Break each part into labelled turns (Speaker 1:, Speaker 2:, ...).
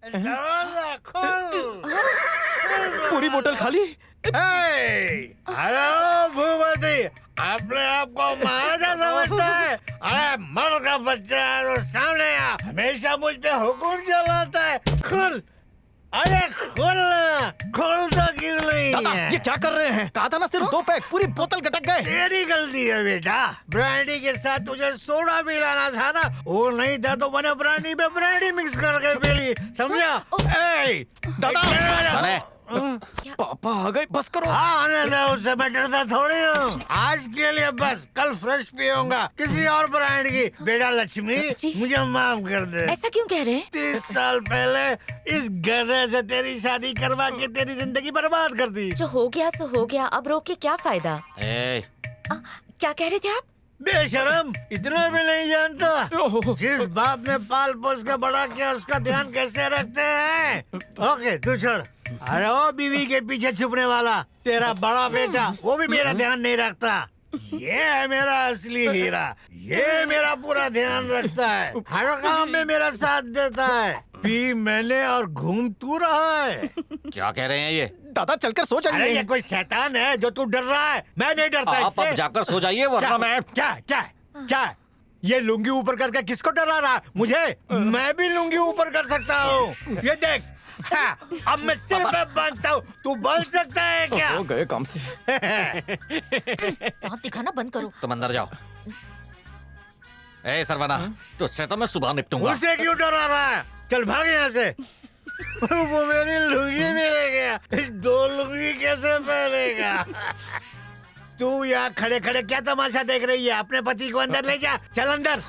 Speaker 1: दरवाजा खोल।
Speaker 2: पूरी बोतल खाली।
Speaker 1: अरे भूपति, अपने आप को महाराजा समझता है? अरे मर्द का बच्चा है तो सामने आ, हमेशा मुझ पे हुक्म चलाता है। खुल, अरे खोल ना, खोल तो क्यों नहीं
Speaker 2: दादा,
Speaker 1: है?
Speaker 2: ये क्या कर रहे हैं? कहा था ना सिर्फ 2 पैक, पूरी बोतल गटक गए।
Speaker 1: तेरी गलती है बेटा, ब्रांडी के साथ तुझे सोडा मिलाना था ना, वो नहीं था तो मैंने ब्रांडी में ब्रांडी मिक्स करके पी ली, समझा?
Speaker 2: दादा, पापा आ गए, बस करो।
Speaker 1: हाँ आने दो, उससे मैं डरता थोड़ी हूँ। आज के लिए बस, कल फ्रेश पीऊंगा किसी और ब्रांड की। बेटा लक्ष्मी, मुझे माफ कर दे।
Speaker 3: ऐसा क्यों कह रहे हैं?
Speaker 1: 30 साल पहले इस गधे से तेरी शादी करवा के तेरी जिंदगी बर्बाद कर दी।
Speaker 3: जो हो गया सो हो गया, अब रोक के क्या फायदा? क्या कह रहे थे आप?
Speaker 1: बेशरम, इतना भी नहीं जानता जिस बाप ने पाल पोस के बड़ा किया उसका ध्यान कैसे रखते हैं। ओके तू छोड़। अरे ओ बीवी के पीछे छुपने वाला तेरा बड़ा बेटा, वो भी मेरा ध्यान नहीं रखता। ये है मेरा असली हीरा, ये मेरा पूरा ध्यान रखता है, हर काम में मेरा साथ देता है। पी मैंने और घूम तू रहा है।
Speaker 2: क्या कह रहे हैं ये? दादा चलकर सो
Speaker 1: अरे
Speaker 2: जाइए।
Speaker 1: ये कोई शैतान है जो तू डर रहा है? मैं नहीं डरता
Speaker 2: आप
Speaker 1: इससे।
Speaker 2: अब जाकर सो जाइए वरना मैं।
Speaker 1: क्या क्या क्या ये लुंगी ऊपर करके किसको डरा रहा है? मुझे? मैं भी लुंगी ऊपर कर सकता हूँ। ये देख, हाँ, अब मैं सिर पे बांधता हूँ, तू बोल सकता है क्या?
Speaker 2: हो गए काम से।
Speaker 3: दांत दिखाना बंद करो।
Speaker 2: तुम अंदर जाओ। ए सरवना, तुझसे तो मैं सुबह निपटूंगा।
Speaker 1: उसे क्यों डरा रहा है? चल भाग यहाँ से। वो मेरी लुंगी में ले गया, 2 लुंगी कैसे पहनेगा? तू यहाँ खड़े खड़े क्या तमाशा देख रही है? अपने पति को अंदर ले जा, चल अंदर।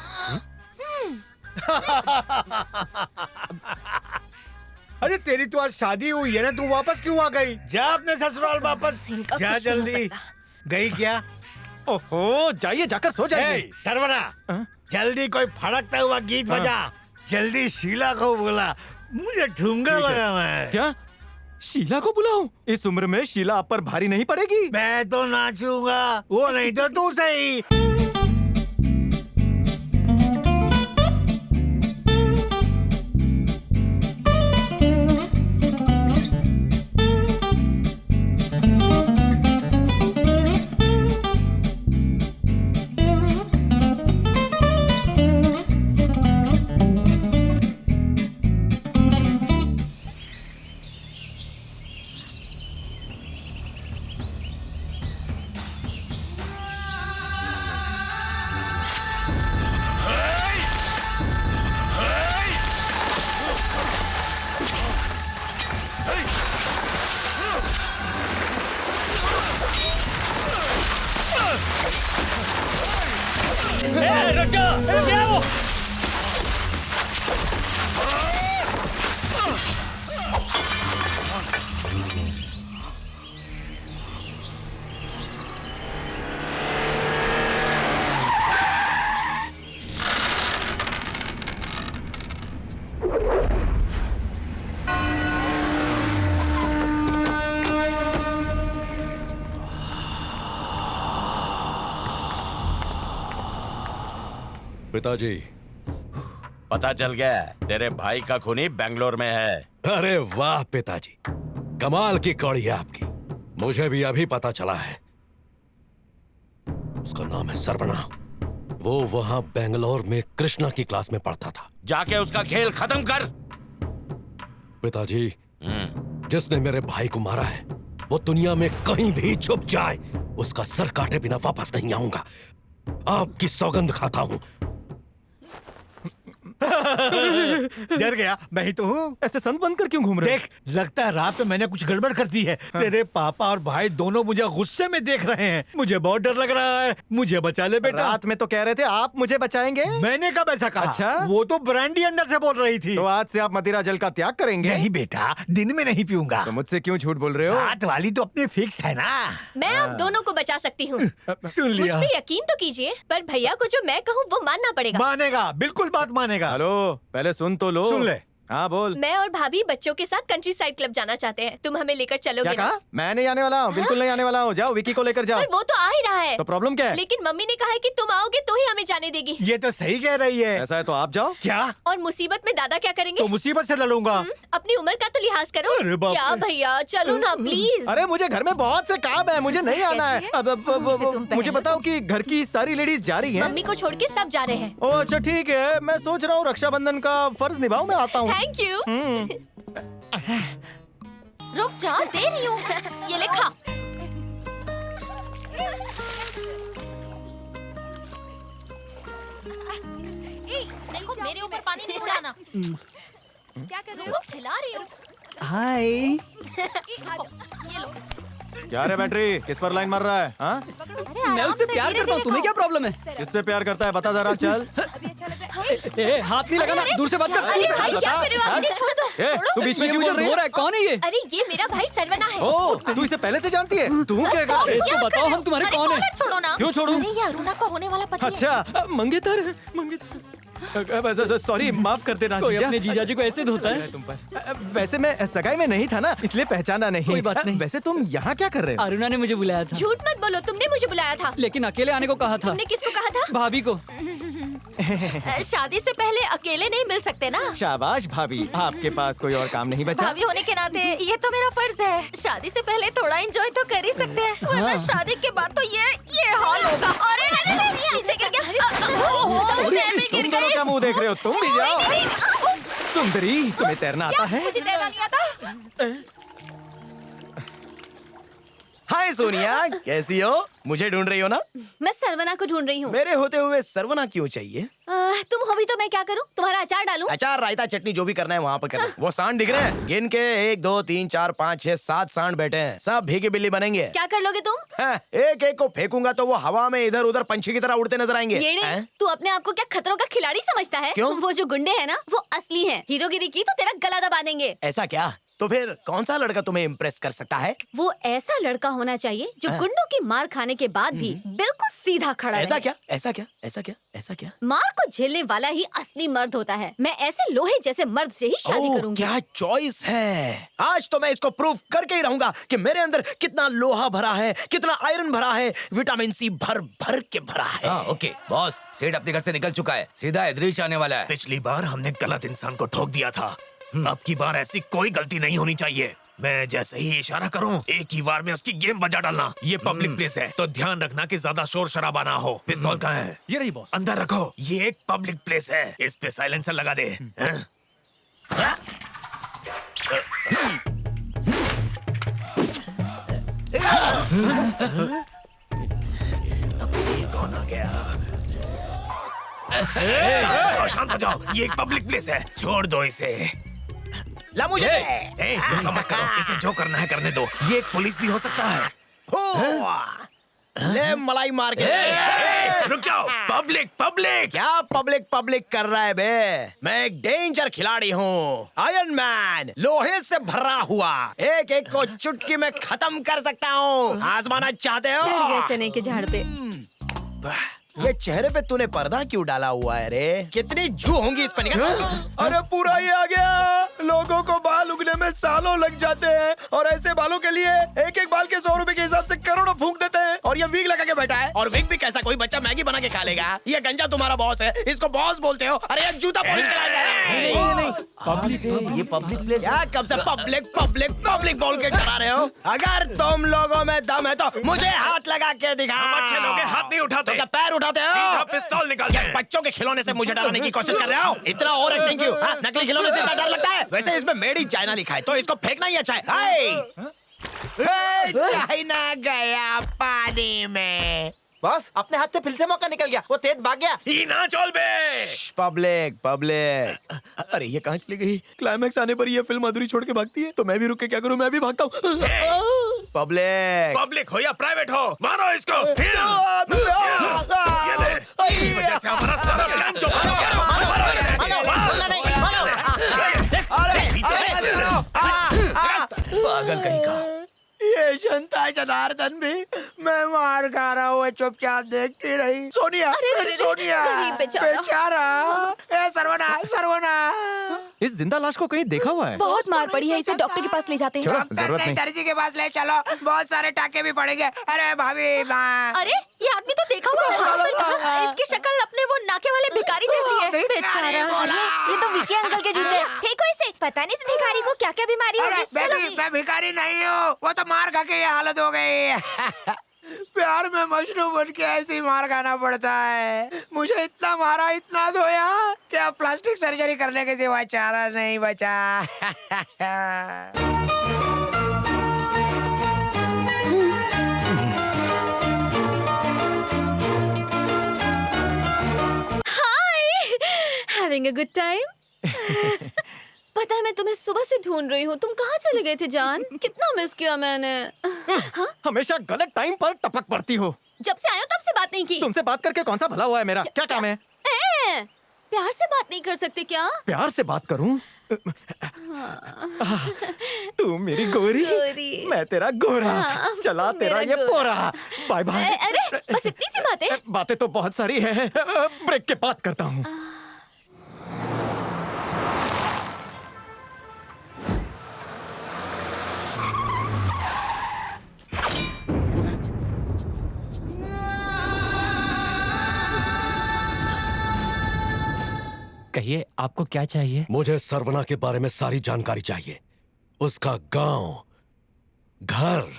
Speaker 1: अरे तेरी तो आज शादी हुई है ना, तू वापस क्यों आ गई? जा अपने ससुराल वापस,
Speaker 3: इनका
Speaker 1: जा
Speaker 3: कुछ नहीं हो
Speaker 1: जल्दी।
Speaker 3: सकता।
Speaker 1: गई क्या?
Speaker 2: ओहो, जाइए जाकर सो जाइए।
Speaker 1: ए, सरवना, जल्दी कोई फड़कता हुआ गीत बजा। जल्दी शीला को बोला, मुझे ठुमका लगाना है।
Speaker 2: क्या शीला को बुलाऊं? इस उम्र में शीला आप पर भारी नहीं पड़ेगी।
Speaker 1: मैं तो नाचूंगा, वो नहीं तो तू सही।
Speaker 4: पिताजी,
Speaker 5: पता चल गया तेरे भाई का खूनी बेंगलोर में है।
Speaker 4: अरे वाह पिताजी, कमाल की कौड़ी है आपकी। मुझे भी अभी पता चला है। उसका नाम है सरवना। वो वहां बेंगलोर में कृष्णा की क्लास में पढ़ता था।
Speaker 5: जाके उसका खेल खत्म कर।
Speaker 4: पिताजी, जिसने मेरे भाई को मारा है वो दुनिया में कहीं भी छुप जाए, उसका सर काटे बिना वापस नहीं आऊंगा। आपकी सौगंध खाता हूं।
Speaker 1: डर गया? मैं ही तो हूँ।
Speaker 2: ऐसे सन बनकर क्यों घूम रहे?
Speaker 1: देख, लगता है रात में मैंने कुछ गड़बड़ कर दी है। तेरे पापा और भाई दोनों मुझे गुस्से में देख रहे हैं। मुझे बहुत डर लग रहा है। मुझे बचा ले बेटा।
Speaker 2: रात में तो कह रहे थे आप मुझे बचाएंगे।
Speaker 1: मैंने कब ऐसा कहा?
Speaker 2: अच्छा?
Speaker 1: वो तो ब्रांडी अंदर से बोल रही थी।
Speaker 2: तो आज से आप मदिरा जल का त्याग करेंगे?
Speaker 1: नहीं बेटा, दिन में नहीं पीऊंगा।
Speaker 2: तो मुझसे क्यों झूठ बोल रहे हो?
Speaker 1: रात वाली तो अपनी फिक्स है ना।
Speaker 6: मैं आप दोनों को बचा सकती हूँ।
Speaker 1: सुन
Speaker 6: मुझ
Speaker 1: लिया।
Speaker 6: पे यकीन तो कीजिए, पर भैया को जो मैं कहूँ वो मानना पड़ेगा।
Speaker 1: मानेगा, बिल्कुल बात मानेगा।
Speaker 2: हेलो, पहले सुन तो लो।
Speaker 1: सुन ले।
Speaker 2: हाँ बोल।
Speaker 6: मैं और भाभी बच्चों के साथ कंट्री साइड क्लब जाना चाहते हैं। तुम हमें लेकर
Speaker 2: क्या
Speaker 6: चलोगे ना?
Speaker 2: कहा? मैं नहीं आने वाला हूँ, बिल्कुल नहीं आने वाला हूँ। जाओ विकी को लेकर जाओ।
Speaker 6: पर वो तो आ ही रहा है।
Speaker 2: तो प्रॉब्लम क्या है?
Speaker 6: लेकिन मम्मी ने कहा है कि तुम आओगे तो ही हमें जाने देगी।
Speaker 1: ये तो सही कह रही है।
Speaker 2: ऐसा है तो आप जाओ।
Speaker 1: क्या?
Speaker 6: और मुसीबत में दादा क्या करेंगे?
Speaker 1: तो मुसीबत से लड़ूंगा।
Speaker 6: अपनी उम्र का तो लिहाज करो।
Speaker 1: अरे बाप
Speaker 6: क्या
Speaker 1: रे।
Speaker 6: भैया, चलो ना प्लीज।
Speaker 2: अरे मुझे घर में बहुत से काम है, मुझे नहीं आना है। अब
Speaker 3: इसे तुम
Speaker 2: मुझे
Speaker 3: पहनो।
Speaker 2: बताओ कि घर की सारी लेडीज जा रही हैं।
Speaker 6: मम्मी को छोड़ के सब जा रहे हैं।
Speaker 2: ओ अच्छा ठीक है, मैं सोच रहा हूँ रक्षाबंधन का फर्ज निभाऊं, मैं आता हूँ।
Speaker 6: Thank you. रुक जा, दे रही हूँ। ये ले खा। देखो मेरे ऊपर पानी नहीं उड़ाना। क्या कर रहे हो? खिला रही हो।
Speaker 7: हाय।
Speaker 6: ये लो।
Speaker 2: क्या रे बैटरी, किस पर लाइन मार रहा है? हाँ?
Speaker 7: मैं उससे प्यार करता हूँ, तुम्हें क्या प्रॉब्लम है?
Speaker 2: किससे प्यार करता है बता जरा, चल।
Speaker 7: ए, हाथ नहीं लगाना, दूर से बात कर।
Speaker 6: अरे भाई क्या कर रहे हो? आप इन्हें छोड़ दो।
Speaker 2: ए, तू बीच में
Speaker 7: ये
Speaker 2: क्यों
Speaker 7: मुझे
Speaker 2: बोल रही
Speaker 7: रो
Speaker 2: है?
Speaker 7: रहा है, कौन है ये?
Speaker 6: अरे ये मेरा भाई सरवना है।
Speaker 2: ओ, तू इसे पहले से जानती है? तू क्या कर रही है?
Speaker 7: इसको बताओ हम तुम्हारे
Speaker 6: अरे
Speaker 7: कौन है?
Speaker 6: कॉलर छोड़ो ना।
Speaker 2: क्यों छोड़ूं?
Speaker 6: अरे ये अरुणा का होने वाला पति है।
Speaker 2: अच्छा, मंगेतर सॉरी, माफ कर देना
Speaker 7: कोई
Speaker 2: जीजा।
Speaker 7: अपने जीजाजी को ऐसे धोता है?
Speaker 2: तुम पर वैसे मैं सगाई में नहीं था ना, इसलिए पहचाना नहीं।
Speaker 7: कोई बात नहीं।
Speaker 2: वैसे तुम यहाँ क्या कर रहे हो?
Speaker 7: अरुणा ने मुझे बुलाया था,
Speaker 6: झूठ मत बोलो, तुमने मुझे बुलाया था।
Speaker 7: लेकिन अकेले आने को कहा था।
Speaker 6: तुमने किसको कहा था?
Speaker 7: भाभी को।
Speaker 3: शादी से पहले अकेले नहीं मिल सकते ना।
Speaker 2: शाबाश भाभी, आपके पास कोई और काम नहीं बचा?
Speaker 3: भाभी होने के नाते ये तो मेरा फर्ज है। शादी से पहले थोड़ा एंजॉय तो कर ही सकते हैं, वरना शादी के बाद तो ये हाल होगा। अरे नहीं, नहीं, नहीं, नीचे गिर गया। मैं भी गिर
Speaker 2: तुम दोनों
Speaker 3: गई।
Speaker 2: क्या मुंह देख रहे हो? तुम भी जाओ। सुंदरी, तुम्हें तैरना आता है?
Speaker 3: मुझे तैरना नहीं आता।
Speaker 8: हाय सोनिया, कैसी हो? मुझे ढूंढ रही हो ना?
Speaker 6: मैं सरवना को ढूंढ रही हूँ।
Speaker 8: मेरे होते हुए सरवना क्यों चाहिए?
Speaker 6: तुम हो भी तो मैं क्या करूँ? तुम्हारा अचार डालूं?
Speaker 8: अचार, रायता, चटनी जो भी करना है वहाँ पर कर। वो सांड दिख रहे हैं? गिन के 1 2 3 4 5 6 7 सांड बैठे हैं। सब भीगी बिल्ली बनेंगे।
Speaker 6: क्या कर लोगे तुम?
Speaker 8: एक एक को फेंकूंगा तो वो हवा में इधर उधर पंछी की तरह उड़ते नजर आएंगे।
Speaker 6: येड़े,
Speaker 8: हैं?
Speaker 6: तू अपने आप को क्या खतरों का खिलाड़ी समझता है?
Speaker 8: क्यों?
Speaker 6: वो जो गुंडे हैं ना, वो असली हैं। हीरोगिरी की तो तेरा गला दबा देंगे।
Speaker 8: ऐसा क्या? तो फिर कौन सा लड़का तुम्हें इम्प्रेस कर सकता है?
Speaker 6: वो ऐसा लड़का होना चाहिए जो गुंडों की मार खाने के बाद भी बिल्कुल सीधा खड़ा
Speaker 8: ऐसा
Speaker 6: रहे।
Speaker 8: क्या? ऐसा क्या? ऐसा क्या? ऐसा क्या?
Speaker 6: मार को झेलने वाला ही असली मर्द होता है। मैं ऐसे लोहे जैसे मर्द से ही शादी
Speaker 8: ओह,
Speaker 6: करूंगी।
Speaker 8: क्या चॉइस है! आज तो मैं इसको प्रूफ करके ही रहूंगा कि मेरे अंदर कितना लोहा भरा है, कितना आयरन भरा है, विटामिन सी भर भर के भरा है।
Speaker 9: हाँ ओके बॉस, सेठ अपने घर से निकल चुका है, सीधा एदरीच आने वाला है।
Speaker 10: पिछली बार हमने गलत इंसान को ठोक दिया था, अब की बार ऐसी कोई गलती नहीं होनी चाहिए। मैं जैसे ही इशारा करूं, एक ही बार में उसकी गेम बजा डालना। ये पब्लिक प्लेस है तो ध्यान रखना कि ज्यादा शोर शराबा ना हो। पिस्तौल कहाँ है?
Speaker 1: ये रही बॉस।
Speaker 10: अंदर रखो, ये एक पब्लिक प्लेस है, इस पे साइलेंसर लगा दे। हैं? अब ये कौन आ गया? शांत हो जाओ, ये एक पब्लिक प्लेस है, छोड़ दो इसे।
Speaker 8: ला मुझे।
Speaker 10: गुस्सा मत करो, इसे जो करना है करने दो। ये एक पुलिस भी हो सकता है।
Speaker 8: ले मलाई मार के।
Speaker 10: रुक जाओ, पब्लिक पब्लिक।
Speaker 8: क्या पब्लिक पब्लिक कर रहा है बे? मैं एक डेंजर खिलाड़ी हूँ, आयरन मैन, लोहे से भरा हुआ, एक एक को चुटकी में खत्म कर सकता हूँ। आजमाना चाहते हो?
Speaker 6: चढ़ गया चने के झाड़ पे।
Speaker 8: ये चेहरे पे तूने पर्दा क्यों डाला हुआ है रे? कितनी जू होंगी इस पे निकल। अरे पूरा ही आ गया। लोगों को बाल उगने में सालों लग जाते हैं और ऐसे बालों के लिए एक एक बाल के 100 रुपए के हिसाब से करोड़ों फूंक देते हैं। और ये विग लगा के बैठा है। और विग भी कैसा, कोई बच्चा मैगी बना के खा लेगा? ये गंजा तुम्हारा बॉस है, इसको बॉस बोलते हो? अरे ये जूता पॉलिश
Speaker 9: पब्लिक ये पब्लिक प्लेस
Speaker 8: क्या कब से पब्लिक पब्लिक पब्लिक बोल के डरा रहे हो? अगर तुम लोगों में दम है तो मुझे हाथ लगा के दिखाओ।
Speaker 10: अच्छे लोग हैं, हाथ नहीं उठाते।
Speaker 8: तो क्या पैर उठाते हो?
Speaker 10: सीधा पिस्तौल निकालते हैं।
Speaker 8: बच्चों के खिलौने से मुझे डराने की कोशिश कर रहे हो? इतना ओवर एक्टिंग क्यों? हाँ, नकली खिलौने से इतना डर लगता है? वैसे इसमें मेड इन चाइना लिखा है तो इसको फेंकना ही अच्छा है। चाइना गया पानी में।
Speaker 2: बॉस, अपने हाथ से फिर से मौका निकल गया, वो तेज भाग गया।
Speaker 10: ई ना चल बे।
Speaker 8: Public public. अरे ये कहाँ चली गई? क्लाइमैक्स आने पर ये फिल्म अधूरी छोड़ के भागती है तो मैं भी रुक के क्या करूं? मैं भी भागता हूँ। पब्लिक
Speaker 10: पब्लिक हो या प्राइवेट हो, मारो इसको। ये ले, इसी वजह से हमारा सारा प्लान चौपट हो गया।
Speaker 9: पागल कहीं का।
Speaker 8: ये जनता जनार्दन भी मैं मार खा रहा हूँ, चुपचाप देखती रही। सोनिया,
Speaker 3: अरे, अरे, अरे,
Speaker 8: सोनिया,
Speaker 3: गरीब बेचारा।
Speaker 8: बेचारा, ए सर्वना, सर्वना।
Speaker 2: इस जिंदा लाश को कहीं देखा हुआ है?
Speaker 3: बहुत मार पड़ी है, इसे डॉक्टर के पास ले जाते हैं।
Speaker 2: चलो,
Speaker 8: डॉक्टर
Speaker 2: जरूरत
Speaker 8: नहीं,
Speaker 2: नहीं।
Speaker 8: दर्जी के पास ले चलो, बहुत सारे टाके भी पड़ेंगे। अरे भाभी माँ।
Speaker 3: अरे ये आदमी तो देखा हुआ है, हाथ पर कहाँ? इसकी शक्ल अपने वो नाके वाले भिखारी जैसी है।
Speaker 8: भिखारी
Speaker 3: बेचारा,
Speaker 8: बोला।
Speaker 3: ये तो विकी अंकल के जूते हैं। फेंको इसे, पता नहीं इस भिखारी को क्या क्या बीमारी
Speaker 8: अरे
Speaker 3: होगी। चलो।
Speaker 8: बेबी, मैं भिखारी नहीं हूँ, वो तो मार खा के ये हालत हो गई। प्यार में मजनू बन के ऐसे ही मार खाना पड़ता है। मुझे इतना मारा, इतना धोया कि अब प्लास्टिक सर्जरी करने के सिवा चारा नहीं बचा।
Speaker 3: Having a good time? पता है मैं तुम्हें सुबह से ढूंढ रही हूँ, तुम कहाँ चले गए थे जान? कितना मिस किया मैंने। हाँ?
Speaker 2: हमेशा गलत टाइम पर टपक पड़ती हो।
Speaker 3: जब से आयो तब से बात नहीं की।
Speaker 2: तुमसे बात करके कौन सा भला हुआ है मेरा? क्या काम है?
Speaker 3: प्यार से बात नहीं कर सकते क्या?
Speaker 2: प्यार से बात करूं? तू मेरी गोरी,
Speaker 3: गोरी।
Speaker 2: मैं तेरा गोरा।
Speaker 3: हाँ,
Speaker 2: चला तेरा
Speaker 3: मेरा
Speaker 2: ये
Speaker 3: गोरा।
Speaker 2: पोरा। Bye bye.
Speaker 3: अरे बस इतनी सी बात है।
Speaker 2: बातें तो बहुत सारी है, ब्रेक के बाद करता हूँ।
Speaker 7: कहिए आपको क्या चाहिए?
Speaker 4: मुझे सरवना के बारे में सारी जानकारी चाहिए। उसका गांव, घर,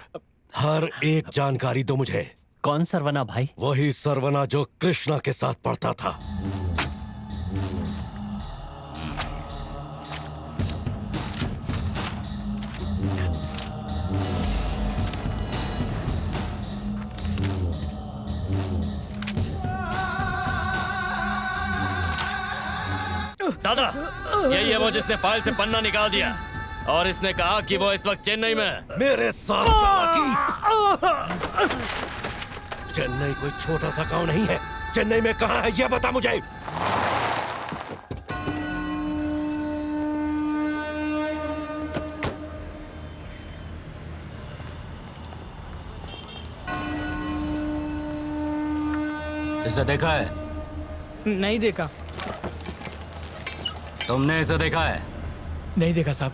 Speaker 4: हर एक जानकारी दो मुझे।
Speaker 7: कौन सरवना भाई?
Speaker 4: वही सरवना जो कृष्णा के साथ पढ़ता था।
Speaker 11: दादा, यही है वो जिसने फाइल से पन्ना निकाल दिया और इसने कहा कि वो इस वक्त चेन्नई में है।
Speaker 4: मेरे साथ चालाकी। चेन्नई कोई छोटा सा गांव नहीं है। चेन्नई में कहाँ है यह बता मुझे।
Speaker 11: इसे देखा है?
Speaker 7: नहीं देखा।
Speaker 11: तुमने इसे देखा है?
Speaker 10: नहीं देखा साहब।